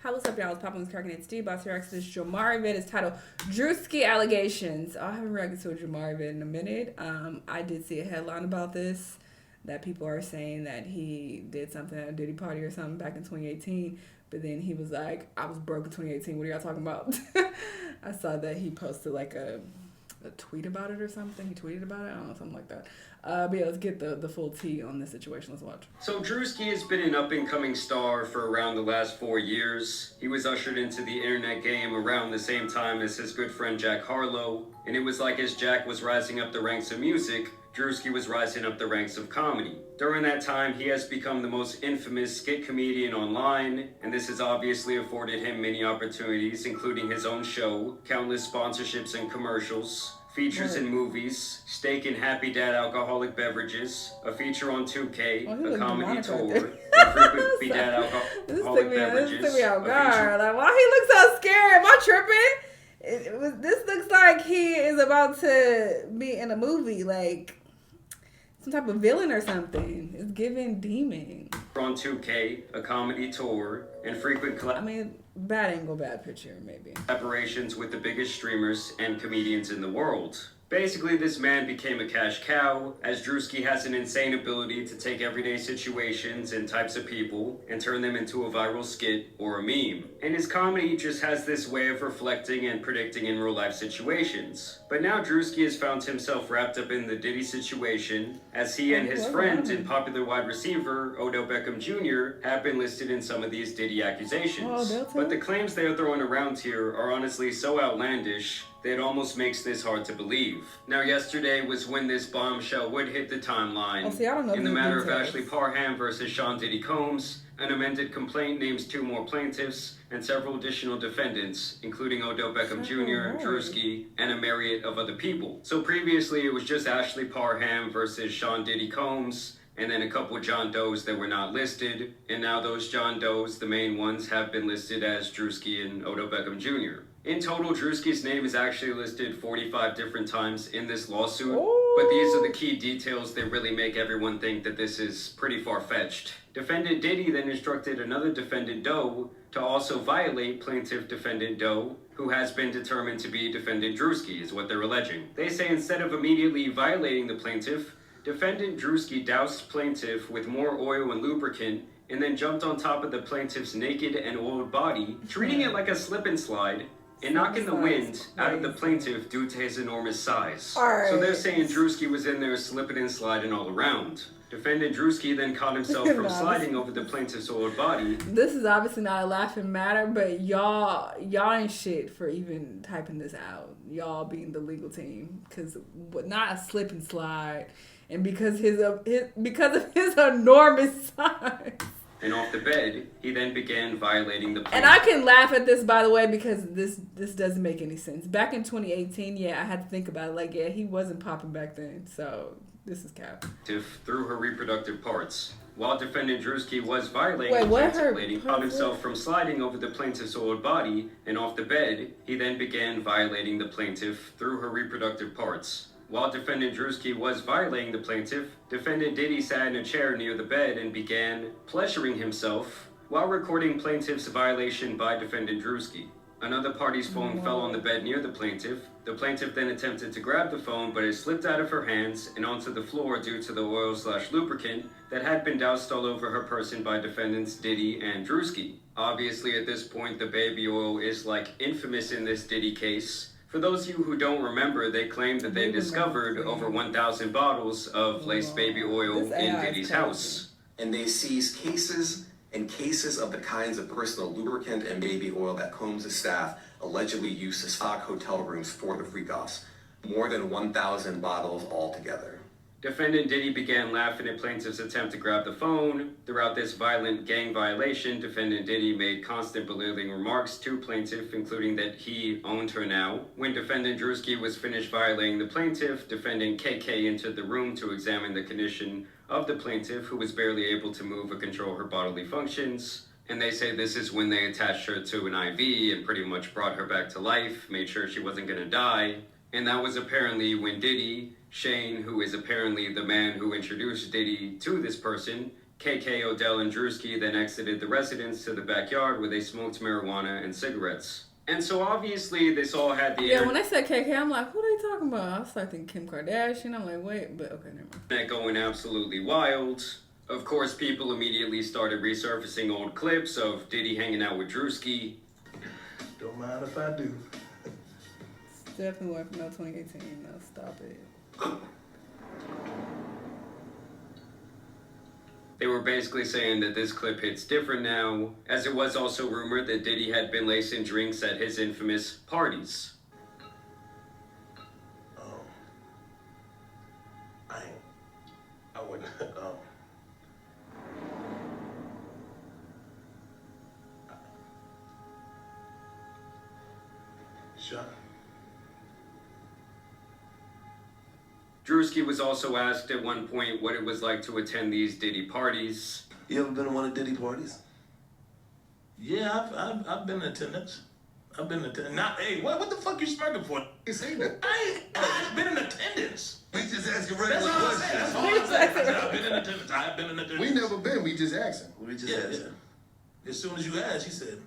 Hi, what's up, y'all? It's Poppin' with Cracking It's D. Boss here. This Jamar event is titled Druski Allegations. I haven't reacted to a Jamar event in a minute. I did see a headline about this that people are saying that he did something at a Diddy party or something back in 2018. But then he was like, I was broke in 2018. What are y'all talking about? I saw that he posted like a tweet about it or something. He tweeted about it. I don't know, something like that. But yeah, let's get the full tea on this situation. Let's watch. So Druski has been an up-and-coming star for around the last 4 years. He was ushered into the internet game around the same time as his good friend Jack Harlow. And it was like as Jack was rising up the ranks of music, Druski was rising up the ranks of comedy. During that time, he has become the most infamous skit comedian online, and this has obviously afforded him many opportunities, including his own show, countless sponsorships and commercials, features in movies, steak and Happy Dad alcoholic beverages, a feature on 2K, a comedy tour, frequent Happy Dad alcoholic beverages. This took me out guard. Like, why he looks so scared? Am I tripping? This looks like he is about to be in a movie, like some type of villain or something. It's giving demon. On 2K, a comedy tour, and frequent bad angle, bad picture, maybe. Collaborations with the biggest streamers and comedians in the world. Basically, this man became a cash cow, as Druski has an insane ability to take everyday situations and types of people and turn them into a viral skit or a meme. And his comedy just has this way of reflecting and predicting in real life situations. But now Druski has found himself wrapped up in the Diddy situation, as he and his friend and popular wide receiver, Odell Beckham Jr., have been listed in some of these Diddy accusations. But the claims they are throwing around here are honestly so outlandish that it almost makes this hard to believe. Now, yesterday was when this bombshell would hit the timeline. In the matter of Ashley Parham versus Sean Diddy Combs, an amended complaint names 2 more plaintiffs and several additional defendants, including Odell Beckham Jr., Druski, and a myriad of other people. So previously, it was just Ashley Parham versus Sean Diddy Combs, and then a couple of John Does that were not listed. And now those John Does, the main ones, have been listed as Druski and Odell Beckham Jr. In total, Druski's name is actually listed 45 different times in this lawsuit, but these are the key details that really make everyone think that this is pretty far-fetched. Defendant Diddy then instructed another defendant Doe to also violate plaintiff defendant Doe, who has been determined to be defendant Druski, is what they're alleging. They say instead of immediately violating the plaintiff, defendant Druski doused plaintiff with more oil and lubricant and then jumped on top of the plaintiff's naked and oiled body, treating it like a slip and slide, and knocking the wind out of the plaintiff due to his enormous size. So they're saying Druski was in there slipping and sliding all around. Defendant Druski then caught himself from sliding over the plaintiff's oiled body. This is obviously not a laughing matter, but y'all ain't shit for even typing this out. Y'all being the legal team, because not a slip and slide, and because of his enormous size. And off the bed, he then began violating the plaintiff. And I can laugh at this, by the way, because this doesn't make any sense. Back in 2018, yeah, I had to think about it. Like, yeah, he wasn't popping back then, so this is cap. Through her reproductive parts. While defendant Druski was violating the plaintiff lady, caught himself from sliding over the plaintiff's oiled body and off the bed, he then began violating the plaintiff through her reproductive parts. While defendant Druski was violating the plaintiff, defendant Diddy sat in a chair near the bed and began pleasuring himself while recording plaintiff's violation by defendant Druski. Another party's phone fell on the bed near the plaintiff. The plaintiff then attempted to grab the phone, but it slipped out of her hands and onto the floor due to the oil/lubricant that had been doused all over her person by defendants Diddy and Druski. Obviously, at this point, the baby oil is like infamous in this Diddy case. For those of you who don't remember, they claim that they discovered over 1,000 bottles of laced baby oil in Diddy's house. And they seized cases and cases of the kinds of personal lubricant and baby oil that Combs' staff allegedly used to stock hotel rooms for the freak-offs. More than 1,000 bottles altogether. Defendant Diddy began laughing at plaintiff's attempt to grab the phone. Throughout this violent gang violation, defendant Diddy made constant belittling remarks to plaintiff, including that he owned her now. When defendant Druski was finished violating the plaintiff, defendant KK entered the room to examine the condition of the plaintiff, who was barely able to move or control her bodily functions. And they say this is when they attached her to an IV and pretty much brought her back to life, made sure she wasn't going to die. And that was apparently when Diddy, Shane, who is apparently the man who introduced Diddy to this person, KK, Odell, and Druski then exited the residence to the backyard where they smoked marijuana and cigarettes. And so obviously this all had the when they said KK, I'm like, who are they talking about? I started thinking Kim Kardashian. I'm like, wait, but okay, never mind. internet going absolutely wild. Of course, people immediately started resurfacing old clips of Diddy hanging out with Druski. Don't mind if I do. Definitely went from no 2018. No, stop it. They were basically saying that this clip hits different now, as it was also rumored that Diddy had been lacing drinks at his infamous parties. I wouldn't. Sure. Druski was also asked at one point what it was like to attend these Diddy parties. You ever been to one of Diddy parties? Yeah, I've been in attendance. I've been in attendance. Now, hey, what the fuck you smirking for? You seen that? I've been in attendance. We just asking That's regular all I questions. said. That's all I said. I've been in attendance. I've been in attendance. We never been. We just asking. We just Yeah, asking. As soon as you asked, you said,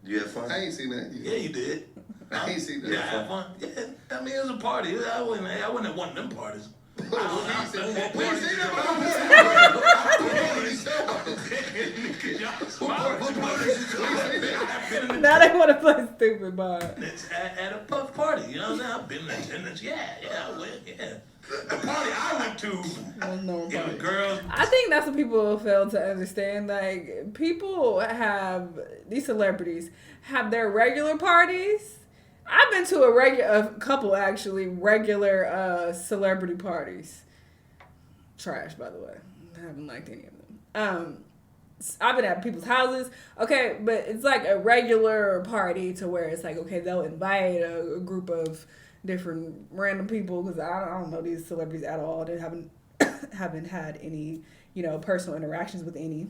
You had fun? I ain't seen that. yeah, you did. I ain't seen that. Yeah, I had fun. Yeah, I mean, it was a party. I wasn't at one of them parties. We ain't seen that. Now they want to play stupid, but It's at a puff party, you know what I'm saying? I've been in attendance. Yeah, I went, yeah. The party I went to, it was girls. I think that's what people fail to understand. Like, people have, these celebrities have their regular parties. I've been to a couple actually regular celebrity parties. Trash, by the way. I haven't liked any of them. I've been at people's houses. Okay, but it's like a regular party to where it's like, okay, they'll invite a group of different random people, because I don't know these celebrities at all. They haven't had any, personal interactions with any.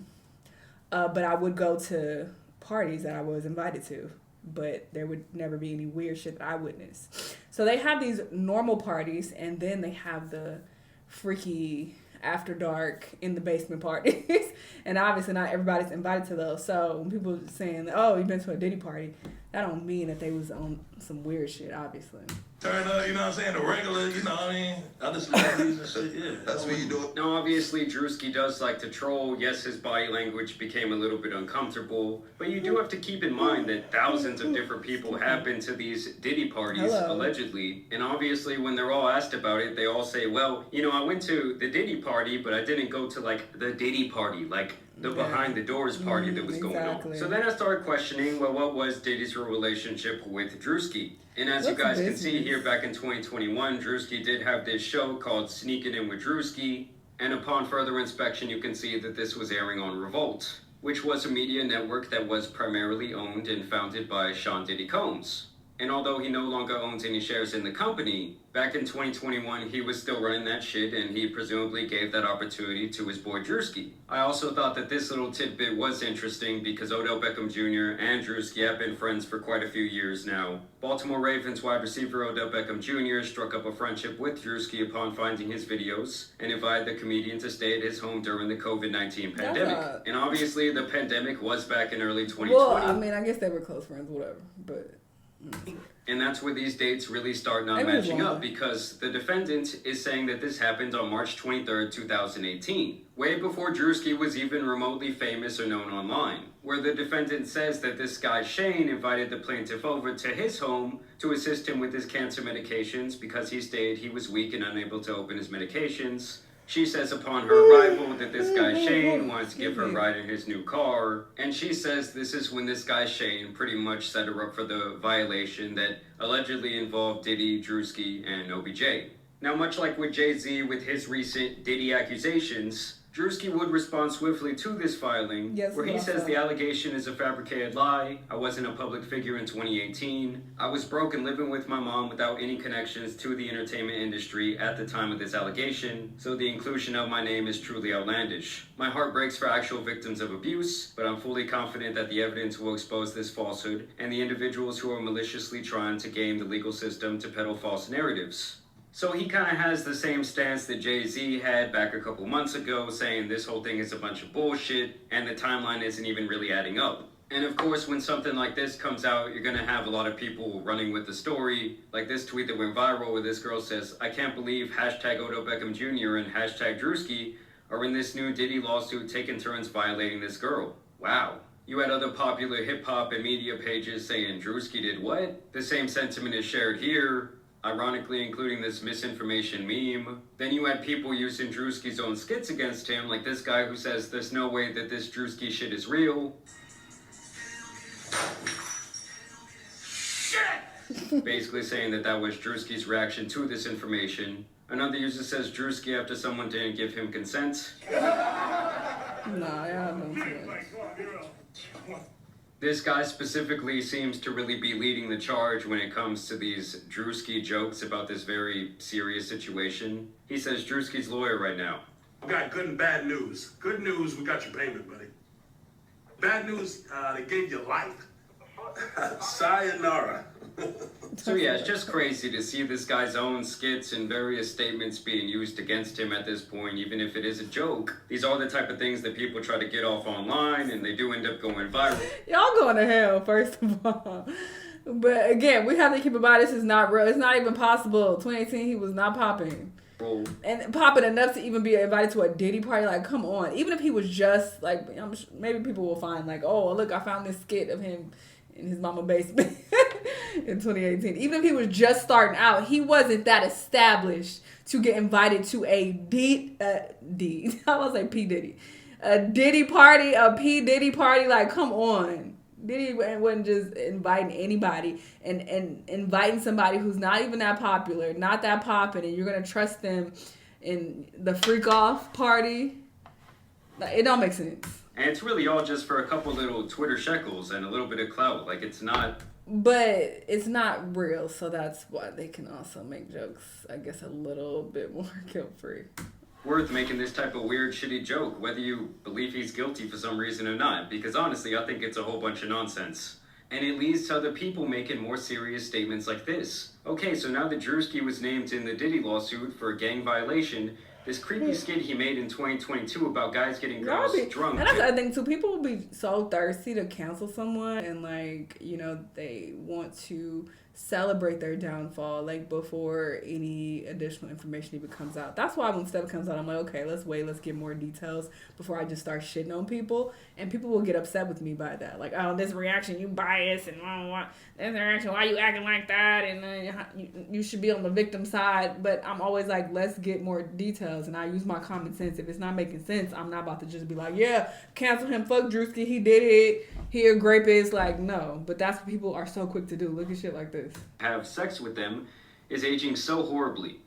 But I would go to parties that I was invited to, but there would never be any weird shit that I witnessed. So they have these normal parties, and then they have the freaky after dark in the basement parties. And obviously not everybody's invited to those. So when people are saying, oh, you've been to a Diddy party, that don't mean that they was on some weird shit, obviously. Turn up, you know what I'm saying? The regular, you know what I mean? Other celebrities and shit, yeah. That's what you do. Now, obviously, Druski does like to troll. Yes, his body language became a little bit uncomfortable, but you do have to keep in mind that thousands of different people have been to these Diddy parties, allegedly. And obviously, when they're all asked about it, they all say, well, I went to the Diddy party, but I didn't go to, the Diddy party, the behind the doors party that was going on. So then I started questioning, well, what was Diddy's relationship with Druski? And as you guys can see here, back in 2021, Druski did have this show called Sneaking In with Druski. And upon further inspection, you can see that this was airing on Revolt, which was a media network that was primarily owned and founded by Sean Diddy Combs. And although he no longer owns any shares in the company, back in 2021, he was still running that shit, and he presumably gave that opportunity to his boy Druski. I also thought that this little tidbit was interesting because Odell Beckham Jr. and Druski have been friends for quite a few years now. Baltimore Ravens wide receiver Odell Beckham Jr. struck up a friendship with Druski upon finding his videos and invited the comedian to stay at his home during the COVID-19 pandemic. And obviously, the pandemic was back in early 2020. Well, I mean, I guess they were close friends, whatever, but... And that's where these dates really start not matching up, because the defendant is saying that this happened on March 23rd, 2018, way before Druski was even remotely famous or known online, where the defendant says that this guy Shane invited the plaintiff over to his home to assist him with his cancer medications because he stated he was weak and unable to open his medications. She says upon her arrival that this guy Shane wants to give her a ride in his new car, and she says this is when this guy Shane pretty much set her up for the violation that allegedly involved Diddy, Druski, and OBJ. Now, much like with Jay-Z with his recent Diddy accusations, Druski would respond swiftly to this filing, where he says the allegation is a fabricated lie. I wasn't a public figure in 2018. I was broke and living with my mom without any connections to the entertainment industry at the time of this allegation, so the inclusion of my name is truly outlandish. My heart breaks for actual victims of abuse, but I'm fully confident that the evidence will expose this falsehood and the individuals who are maliciously trying to game the legal system to peddle false narratives. So he kind of has the same stance that Jay-Z had back a couple months ago, saying this whole thing is a bunch of bullshit and the timeline isn't even really adding up. And of course, when something like this comes out, you're going to have a lot of people running with the story. Like this tweet that went viral where this girl says, "I can't believe hashtag Odo Beckham Jr. and hashtag Druski are in this new Diddy lawsuit taking turns violating this girl." Wow. You had other popular hip-hop and media pages saying Druski did what? The same sentiment is shared here, ironically including this misinformation meme. Then you had people using Druski's own skits against him, like this guy who says there's no way that this Druski shit is real. Basically saying that that was Druski's reaction to this information. Another user says Druski after someone didn't give him consent. Nah, y'all don't do it. This guy specifically seems to really be leading the charge when it comes to these Druski jokes about this very serious situation. He says Druski's lawyer right now. We got good and bad news. Good news, we got your payment, buddy. Bad news, they gave you life. Sayonara. So yeah, it's just crazy to see this guy's own skits and various statements being used against him at this point, even if it is a joke. These are the type of things that people try to get off online, and they do end up going viral. Y'all going to hell, first of all. But again, we have to keep in mind this is not real. It's not even possible. 2018, he was not popping. And popping enough to even be invited to a Diddy party. Like, come on. Even if he was just, like, maybe people will find, like, oh, look, I found this skit of him in his mama basement in 2018. Even if he was just starting out, he wasn't that established to get invited to a I was like P. Diddy. A Diddy party, a P. Diddy party. Like, come on. Diddy wasn't just inviting anybody and inviting somebody who's not even that popular, not that poppin', and you're going to trust them in the freak off party. Like, it don't make sense. And it's really all just for a couple little Twitter shekels and a little bit of clout. Like, it's not... But it's not real, so that's why they can also make jokes, I guess, a little bit more guilt-free. Worth making this type of weird, shitty joke, whether you believe he's guilty for some reason or not. Because honestly, I think it's a whole bunch of nonsense. And it leads to other people making more serious statements like this. Okay, so now that Druski was named in the Diddy lawsuit for a gang violation, this creepy skit he made in 2022 about guys getting girls drunk. And that's the other thing too. People will be so thirsty to cancel someone, and like, you know, they want to celebrate their downfall like before any additional information even comes out. That's why when stuff comes out, I'm like, okay, let's wait, let's get more details before I just start shitting on people. And people will get upset with me by that. Like, oh, this reaction, you biased, and this reaction, why you acting like that, and you should be on the victim side. But I'm always like, let's get more details, and I use my common sense. If it's not making sense, I'm not about to just be like, yeah, cancel him, fuck Druski, he did it, he a rapist. Like, no. But that's what people are so quick to do. Look at shit like this. Have sex with them is aging so horribly.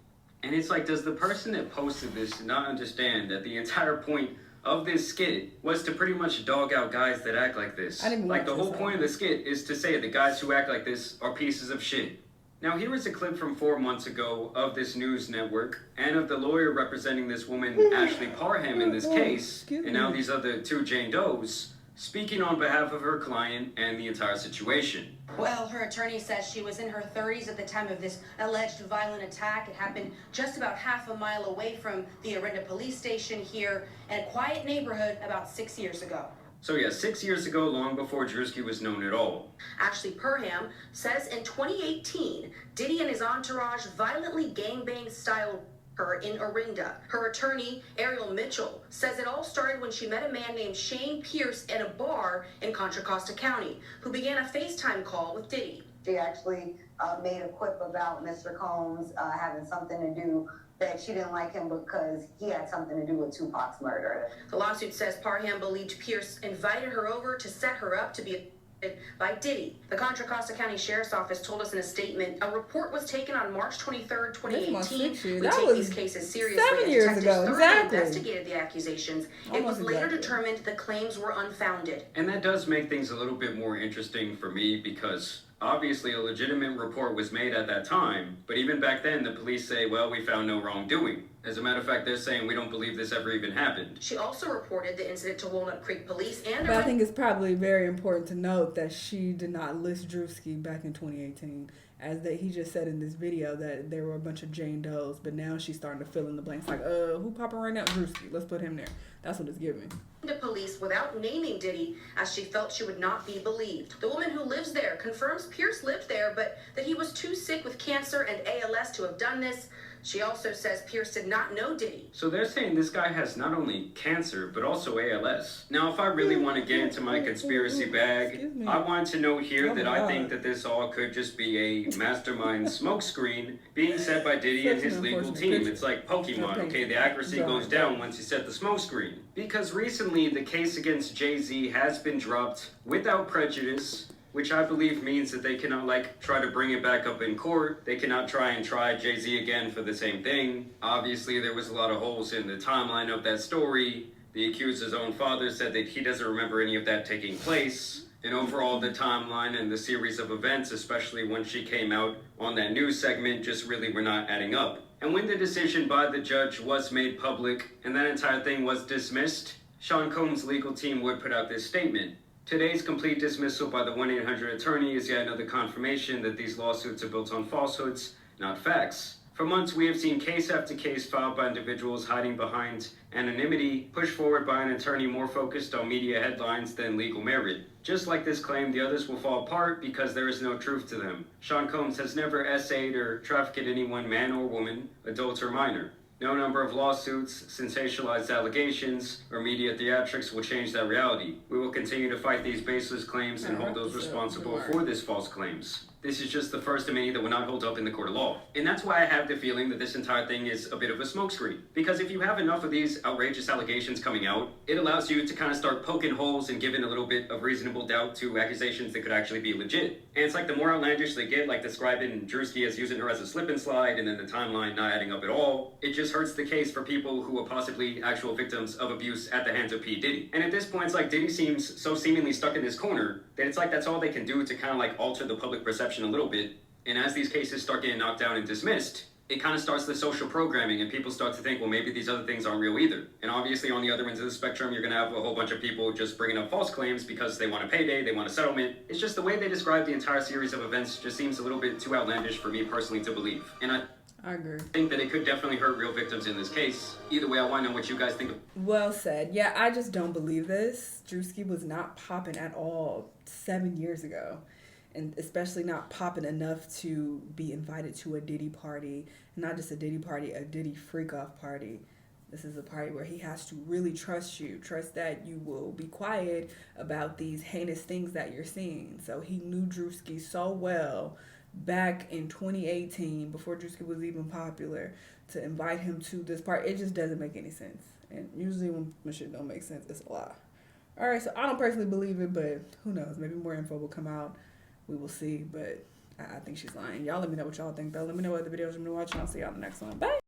And it's like, does the person that posted this not understand that the entire point of this skit was to pretty much dog out guys that act like this? Like, the whole point of the skit is to say that guys who act like this are pieces of shit. Now, here is a clip from 4 months ago of this news network and of the lawyer representing this woman, Ashley Parham, in this case, and now these other two Jane Does, speaking on behalf of her client and the entire situation. Well, her attorney says she was in her 30s at the time of this alleged violent attack. It happened just about half a mile away from the Orinda police station here in a quiet neighborhood about 6 years ago. So yeah, 6 years ago, long before Druski was known at all. Ashley Parham says in 2018, Diddy and his entourage violently gangbang style her in Orinda. Her attorney, Ariel Mitchell, says it all started when she met a man named Shane Pierce in a bar in Contra Costa County, who began a FaceTime call with Diddy. She actually made a quip about Mr. Combs having something to do, that she didn't like him because he had something to do with Tupac's murder. The lawsuit says Parham believed Pierce invited her over to set her up to be by Diddy. The Contra Costa County Sheriff's Office told us in a statement, a report was taken on March 23rd, 2018. We take these cases seriously. 7 years ago, exactly. Investigated the accusations. It was later determined the claims were unfounded. And that does make things a little bit more interesting for me because obviously a legitimate report was made at that time, but even back then the police say, well, we found no wrongdoing. As a matter of fact, they're saying we don't believe this ever even happened. She also reported the incident to Walnut Creek Police and... But I think it's probably very important to note that she did not list Druski back in 2018. as that he just said in this video that there were a bunch of Jane Does, but now she's starting to fill in the blanks. Like, who popping right now? Druski. Let's put him there. That's what it's giving. To police without naming Diddy, as she felt she would not be believed. The woman who lives there confirms Pierce lived there, but that he was too sick with cancer and ALS to have done this. She also says Pierce did not know Diddy. So they're saying this guy has not only cancer, but also ALS. Now, if I really want to get into my conspiracy bag, I want to note here that I think that this all could just be a mastermind smokescreen being set by Diddy and his legal team. It's like Pokemon, okay? The accuracy goes down once you set the smokescreen. Because recently, the case against Jay-Z has been dropped without prejudice, which I believe means that they cannot, like, try to bring it back up in court. They cannot try Jay-Z again for the same thing. Obviously, there was a lot of holes in the timeline of that story. The accuser's own father said that he doesn't remember any of that taking place. And overall, the timeline and the series of events, especially when she came out on that news segment, just really were not adding up. And when the decision by the judge was made public and that entire thing was dismissed, Sean Combs' legal team would put out this statement. Today's complete dismissal by the 1-800 attorney is yet another confirmation that these lawsuits are built on falsehoods, not facts. For months, we have seen case after case filed by individuals hiding behind anonymity, pushed forward by an attorney more focused on media headlines than legal merit. Just like this claim, the others will fall apart because there is no truth to them. Sean Combs has never essayed or trafficked anyone, man or woman, adult or minor. No number of lawsuits, sensationalized allegations, or media theatrics will change that reality. We will continue to fight these baseless claims and hold those responsible for these false claims. This is just the first of many that will not hold up in the court of law. And that's why I have the feeling that this entire thing is a bit of a smokescreen. Because if you have enough of these outrageous allegations coming out, it allows you to kind of start poking holes and giving a little bit of reasonable doubt to accusations that could actually be legit. And it's like the more outlandish they get, like describing Druski as using her as a slip and slide and then the timeline not adding up at all, it just hurts the case for people who are possibly actual victims of abuse at the hands of P. Diddy. And at this point, it's like Diddy seems so seemingly stuck in this corner that it's like that's all they can do to kind of like alter the public perception a little bit. And as these cases start getting knocked down and dismissed, it kind of starts the social programming and people start to think, well, maybe these other things aren't real either. And obviously on the other ends of the spectrum, you're going to have a whole bunch of people just bringing up false claims because they want a payday, they want a settlement. It's just the way they describe the entire series of events just seems a little bit too outlandish for me personally to believe. And I agree. think that it could definitely hurt real victims in this case. Either way, I want to know what you guys think. Well said. Yeah, I just don't believe this. Druski was not popping at all 7 years ago. And especially not popping enough to be invited to a Diddy party. Not just a Diddy party, a Diddy freak-off party. This is a party where he has to really trust you. Trust that you will be quiet about these heinous things that you're seeing. So he knew Druski so well back in 2018, before Druski was even popular, to invite him to this party. It just doesn't make any sense. And usually when shit don't make sense, it's a lie. All right, so I don't personally believe it, but who knows? Maybe more info will come out. We will see, but I think she's lying. Y'all let me know what y'all think, though. Let me know what other videos you're watching. I'll see y'all in the next one. Bye!